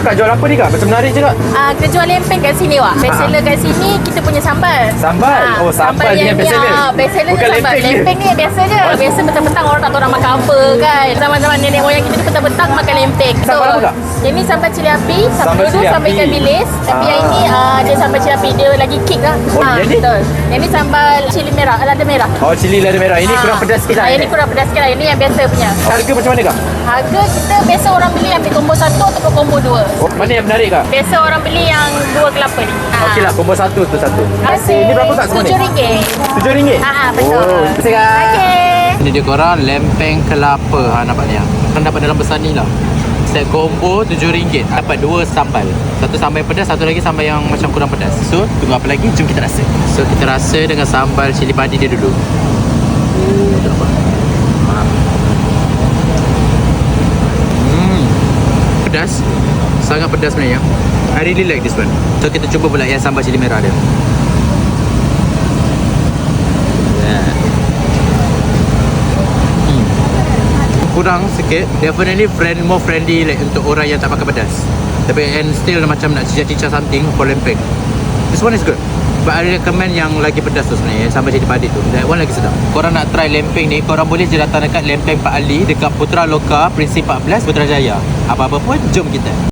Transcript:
Kak jual apa ni kak? Macam menarik je kak. Kita jual lempeng kat sini wak. Best seller kat sini kita punya sambal. Sambal? Oh, sambal ni yang best seller? Best seller Bukan je sambal. lempeng dia? Lempeng ni biasa je. Biasa petang-petang orang tak tahu nak makan apa kan. Zaman-zaman nenek moyang kita ni petang-petang makan lempeng. Sambal apa kak? Yang ni sambal cili api. Sambal Sambal dulu cili sambal api. ikan bilis. Tapi yang ini dia sambal cili api. Dia lagi kick lah. Oh, yang ni? Betul. Yang ni sambal cili merah. Lada merah. Oh, cili lada merah. Ini kurang pedas sikit lah. Yang ni kurang pedas sikit lah. Yang ni yang biasa punya. Harga macam mana kak? Harga kita biasa orang beli ambil combo 1 ataupun combo 2. Oh, mana yang menarik kak? Biasa orang beli yang 2 kelapa ni. Okey lah, combo 1 tu satu. Nasi Ini berapa kak semua ni? RM7. RM7? Betul. Oh, terima kasih kak. Okey. Ini dia korang lempeng kelapa nampak ni. Kan dapat dalam besar ni lah. Set combo RM7. Dapat 2 sambal. Satu sambal yang pedas, satu lagi sambal yang macam kurang pedas. So, tunggu apa lagi? Jom kita rasa. So, kita rasa dengan sambal cili padi dia dulu. Pedas. Sangat pedas sebenarnya. I really like this one. So, kita cuba pula yang sambal cili merah dia. Kurang sikit. Definitely more friendly like untuk orang yang tak makan pedas. Tapi and still macam nak cicah-cicah something for lempeng. This one is good. But I recommend yang lagi pedas tu sebenarnya, sampai jadi padi tu. That one lagi sedap. Korang nak try lempeng ni, korang boleh je datang dekat Lempeng Pak Ali dekat Putra Loka, Prinsip 14, Putrajaya. Apa-apa pun, jom kita.